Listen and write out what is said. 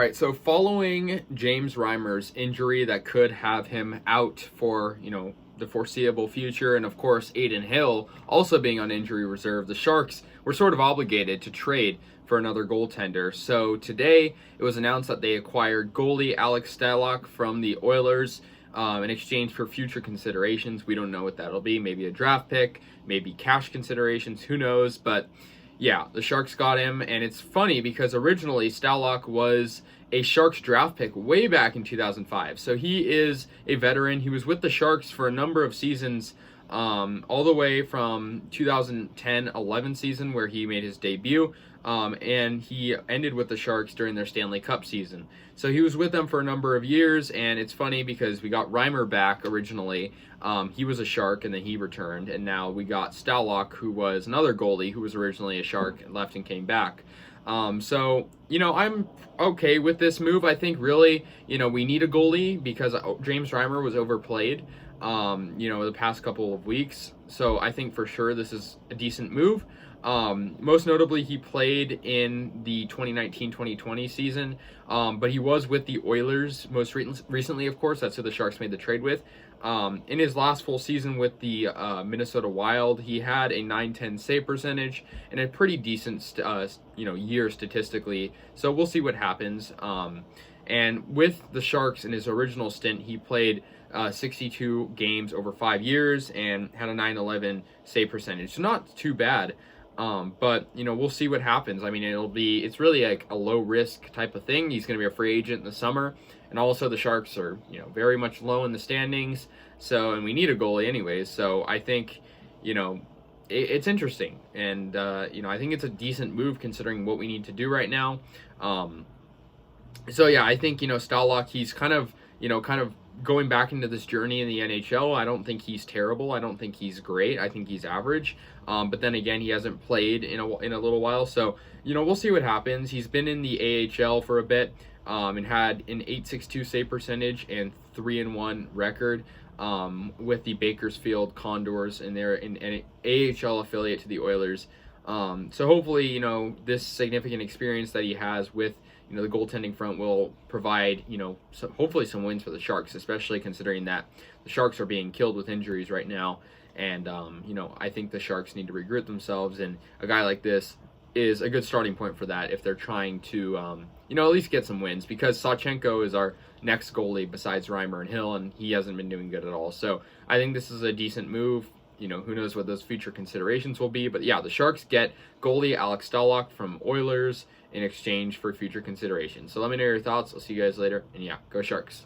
right, so following James Reimer's injury that could have him out for, the foreseeable future, and of course Aiden Hill also being on injury reserve, the Sharks were sort of obligated to trade for another goaltender. So today it was announced that they acquired goalie Alex Stalock from the Oilers in exchange for future considerations. We don't know what that'll be. Maybe a draft pick, maybe cash considerations, who knows, but yeah, the Sharks got him, and it's funny because originally Stalock was a Sharks draft pick way back in 2005. So he is a veteran. He was with the Sharks for a number of seasons, all the way from 2010-11 season where he made his debut, and he ended with the Sharks during their Stanley Cup season. So he was with them for a number of years, and it's funny because we got Reimer back originally. He was a Shark, and then he returned, and now we got Stalock, who was another goalie who was originally a Shark and left and came back. So, I'm okay with this move. I think really, we need a goalie because James Reimer was overplayed, the past couple of weeks. So I think for sure this is a decent move. Most notably, he played in the 2019-2020 season, but he was with the Oilers most recently, of course. That's who the Sharks made the trade with. In his last full season with the Minnesota Wild, he had a .910 save percentage and a pretty decent, year statistically. So we'll see what happens. And with the Sharks in his original stint, he played 62 games over 5 years and had a .911 save percentage. So not too bad. But we'll see what happens. I mean, it's really like a low risk type of thing. He's going to be a free agent in the summer, and also the Sharks are, very much low in the standings. So, and we need a goalie anyways. So I think, it's interesting, and I think it's a decent move considering what we need to do right now. So yeah, I think Stalock, he's kind of going back into this journey in the NHL. I don't think he's terrible. I don't think he's great. I think he's average. But then again, he hasn't played in a little while. So, we'll see what happens. He's been in the AHL for a bit, and had an .862 save percentage and 3-1 record with the Bakersfield Condors, and they're an AHL affiliate to the Oilers. So hopefully, this significant experience that he has with the goaltending front will provide, hopefully some wins for the Sharks, especially considering that the Sharks are being killed with injuries right now. And, I think the Sharks need to regroup themselves, and a guy like this is a good starting point for that if they're trying to, at least get some wins, because Sawchenko is our next goalie besides Reimer and Hill, and he hasn't been doing good at all. So I think this is a decent move. Who knows what those future considerations will be. But yeah, the Sharks get goalie Alex Stalock from Oilers in exchange for future considerations. So let me know your thoughts. I'll see you guys later. And yeah, go Sharks.